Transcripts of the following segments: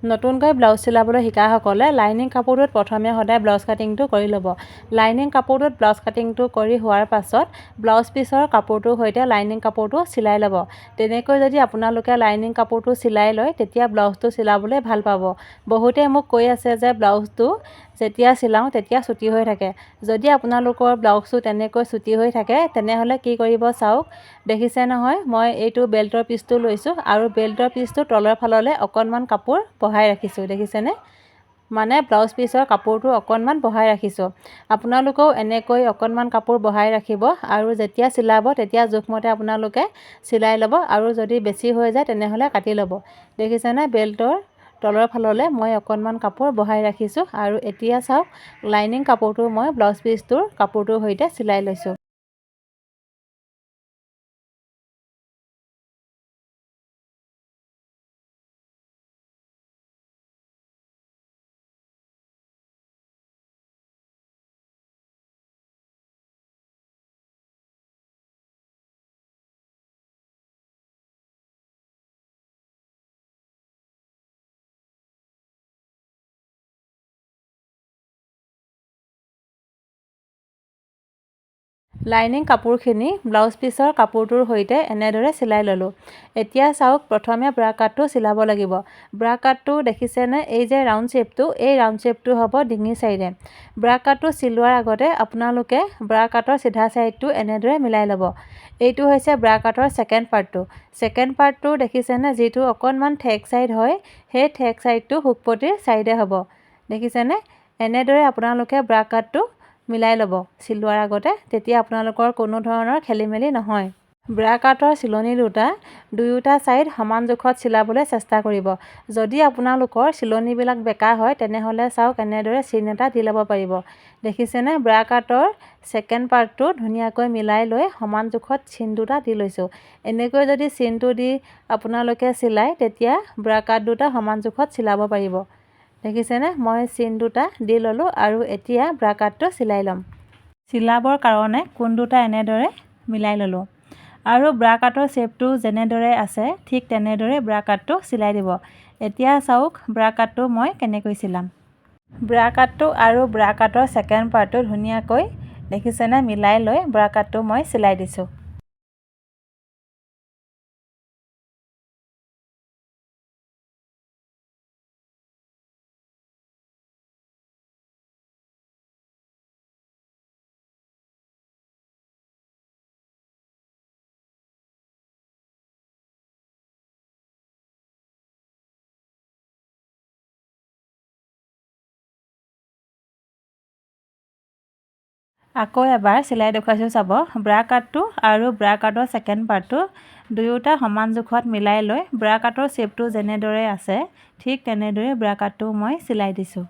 নতুনকৈ ব্লাউজ চিলাবলৈ শিকাসকলে লাইনিং কাপোৰটোত প্ৰথমে সদায় ব্লাউজ কাটিংটো কৰি ল'ব। লাইনিং কাপোৰটোত ব্লাউজ কাটিংটো কৰি হোৱাৰ পাছত ব্লাউজ পিচৰ কাপোৰটোৰ সৈতে লাইনিং কাপোৰটো চিলাই ল'ব। তেনেকৈ যদি আপোনালোকে লাইনিং কাপোৰটো চিলাই লয় তেতিয়া ব্লাউজটো চিলাবলৈ ভাল পাব। বহুতে মোক কৈ আছে যে ব্লাউজটো যেতিয়া চিলাওঁ তেতিয়া চুটি হৈ থাকে। যদি আপোনালোকৰ ব্লাউজটো তেনেকৈ চুটি হৈ থাকে তেনেহ'লে কি কৰিব চাওক। দেখিছে নহয়, মই এইটো বেল্টৰ পিচটো লৈছোঁ আৰু বেল্টৰ পিচটো তলৰ ফাললৈ অকণমান কাপোৰ বহাই ৰাখিছোঁ। দেখিছেনে? মানে ব্লাউজ পিচৰ কাপোৰটো অকণমান বহাই ৰাখিছোঁ। আপোনালোকেও এনেকৈ অকণমান কাপোৰ বহাই ৰাখিব আৰু যেতিয়া চিলাব তেতিয়া জোখমতে আপোনালোকে চিলাই ল'ব আৰু যদি বেছি হৈ যায় তেনেহ'লে কাটি ল'ব। দেখিছেনে? বেল্টৰ তলৰ ফাললৈ মই অকণমান কাপোৰ বহাই ৰাখিছোঁ আৰু এতিয়া চাওক লাইনিং কাপোৰটো মই ব্লাউজ পিচটোৰ কাপোৰটোৰ সৈতে চিলাই লৈছোঁ। লাইনিং কাপোৰখিনি ব্লাউজ পিচৰ কাপোৰটোৰ সৈতে এনেদৰে চিলাই ল'লোঁ। এতিয়া চাওক প্ৰথমে ব্ৰা কাটটো চিলাব লাগিব। ব্ৰা কাটটো দেখিছেনে? এই যে ৰাউণ্ড শ্বেপটো, এই ৰাউণ্ড শ্বেপটো হ'ব ডিঙি চাইডে। ব্ৰা কাটটো চিলোৱাৰ আগতে আপোনালোকে ব্ৰা কাটৰ চিধা চাইডটো এনেদৰে মিলাই ল'ব। এইটো হৈছে ব্ৰা কাটৰ ছেকেণ্ড পাৰ্টটো। ছেকেণ্ড পাৰ্টটো দেখিছেনে? যিটো অকণমান ঠেক চাইড হয় সেই ঠেক চাইডটো হুকপটিৰ চাইডে হ'ব। দেখিছেনে? এনেদৰে আপোনালোকে ব্ৰা কাটটো মিলাই ল'ব চিলোৱাৰ আগতে, তেতিয়া আপোনালোকৰ কোনো ধৰণৰ খেলিমেলি নহয়। ব্ৰা কাটৰ চিলনি দুয়োটা ছাইড সমান জোখত চিলাবলৈ চেষ্টা কৰিব। যদি আপোনালোকৰ চিলনিবিলাক বেকা হয় তেনেহ'লে চাওক এনেদৰে চিন এটা দি ল'ব পাৰিব। দেখিছেনে? ব্ৰা কাটৰ ছেকেণ্ড পাৰ্টটো ধুনীয়াকৈ মিলাই লৈ সমান জোখত চিন দুটা দি লৈছোঁ। এনেকৈ যদি চিনটো দি আপোনালোকে চিলায় তেতিয়া ব্ৰা কাট দুটা সমান জোখত চিলাব পাৰিব। দেখিছেনে? মই চিন দুটা দি ল'লোঁ আৰু এতিয়া ব্ৰা কাটটো চিলাই ল'ম। চিলাবৰ কাৰণে কোণ দুটা এনেদৰে মিলাই ল'লোঁ আৰু ব্ৰা কাটৰ শ্বেপটো যেনেদৰে আছে ঠিক তেনেদৰে ব্ৰা কাটটো চিলাই দিব। এতিয়া চাওক ব্ৰা কাটটো মই কেনেকৈ চিলাম। ব্ৰা কাটটো আৰু ব্ৰা কাটৰ ছেকেণ্ড পাৰ্টটো ধুনীয়াকৈ দেখিছেনে মিলাই লৈ ব্ৰা কাটটো মই চিলাই দিছোঁ। আকৌ এবাৰ চিলাই দেখুৱাইছোঁ চাব। ব্ৰা কাটটো আৰু ব্ৰা কাটৰ ছেকেণ্ড পাৰ্টটো দুয়োটা সমান জোখত মিলাই লৈ ব্ৰা কাটৰ শ্বেপটো যেনেদৰে আছে ঠিক তেনেদৰে ব্ৰা কাটটো মই চিলাই দিছোঁ।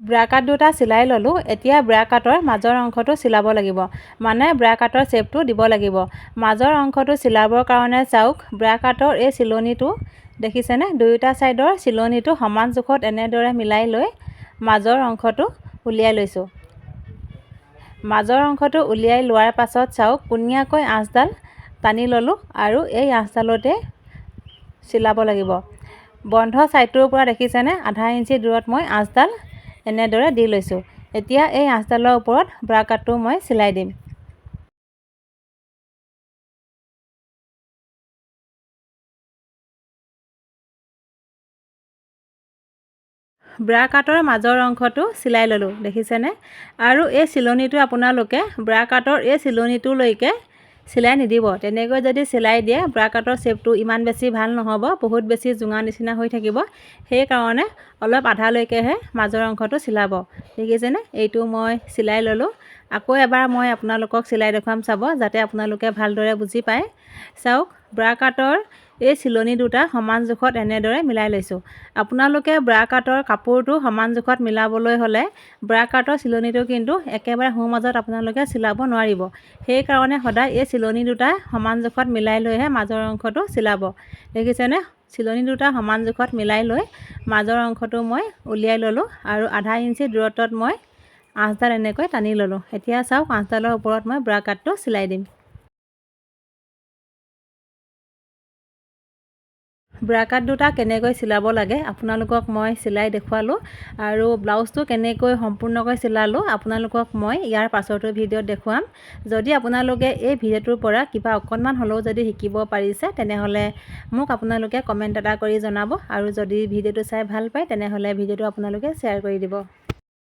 ব্ৰা কাট দুটা চিলাই ল'লোঁ। এতিয়া ব্ৰা কাটৰ মাজৰ অংশটো চিলাব লাগিব, মানে ব্ৰা কাটৰ শ্বেপটো দিব লাগিব। মাজৰ অংশটো চিলাবৰ কাৰণে চাওক ব্ৰা কাটৰ এই চিলনিটো দেখিছেনে? দুয়োটা ছাইডৰ চিলনিটো সমান জোখত এনেদৰে মিলাই লৈ মাজৰ অংশটো উলিয়াই লৈছোঁ। মাজৰ অংশটো উলিয়াই লোৱাৰ পাছত চাওক কোণীয়াকৈ আঁচডাল টানি ল'লোঁ আৰু এই আঁচডালতে চিলাব লাগিব। বন্ধ ছাইডটোৰ পৰা দেখিছেনে? আধা ইঞ্চি দূৰত মই আঁচডাল এনেদৰে দি লৈছোঁ। এতিয়া এই আঁচডালৰ ওপৰত ব্ৰা কাটটো মই চিলাই দিম। ব্ৰা কাটৰ মাজৰ অংশটো চিলাই ল'লোঁ দেখিছেনে? আৰু এই চিলনিটো আপোনালোকে ব্ৰা কাটৰ এই চিলনিটোলৈকে চিলাই নিদিব। তেনেকৈ যদি চিলাই দিয়ে ব্ৰা কাটৰ শ্বেপটো ইমান বেছি ভাল নহ'ব, বহুত বেছি জোঙা নিচিনা হৈ থাকিব। সেইকাৰণে অলপ আধালৈকেহে মাজৰ অংশটো চিলাব। দেখিছেনে? এইটো মই চিলাই ল'লোঁ। আকৌ এবাৰ মই আপোনালোকক চিলাই দেখুৱাম চাব যাতে আপোনালোকে ভালদৰে বুজি পায়। চাওক ব্ৰা কাটৰ এই চিলনি দুটা সমান জোখত এনেদৰে মিলাই লৈছোঁ। আপোনালোকে ব্ৰা কাটৰ কাপোৰটো সমান জোখত মিলাবলৈ হ'লে ব্ৰা কাটৰ চিলনিটো কিন্তু একেবাৰে সোঁ মাজত আপোনালোকে চিলাব নোৱাৰিব। সেইকাৰণে সদায় এই চিলনি দুটা সমান জোখত মিলাই লৈহে মাজৰ অংশটো চিলাব। দেখিছেনে? চিলনি দুটা সমান জোখত মিলাই লৈ মাজৰ অংশটো মই উলিয়াই ল'লোঁ আৰু আধা ইঞ্চি দূৰত্বত মই আঁচডাল এনেকৈ টানি ল'লোঁ। এতিয়া চাওক আঁচডালৰ ওপৰত মই ব্ৰা কাটটো চিলাই দিম। ব্ৰা কাট দুটা কেনেকৈ চিলাব লাগে আপোনালোকক মই চিলাই দেখুৱালোঁ আৰু ব্লাউজটো কেনেকৈ সম্পূৰ্ণকৈ চিলালোঁ আপোনালোকক মই ইয়াৰ পাছৰটো ভিডিঅ'ত দেখুৱাম। যদি আপোনালোকে এই ভিডিঅ'টোৰ পৰা কিবা অকণমান হ'লেও যদি শিকিব পাৰিছে তেনেহ'লে মোক আপোনালোকে কমেণ্ট এটা কৰি জনাব আৰু যদি ভিডিঅ'টো চাই ভাল পায় তেনেহ'লে ভিডিঅ'টো আপোনালোকে শ্বেয়াৰ কৰি দিব।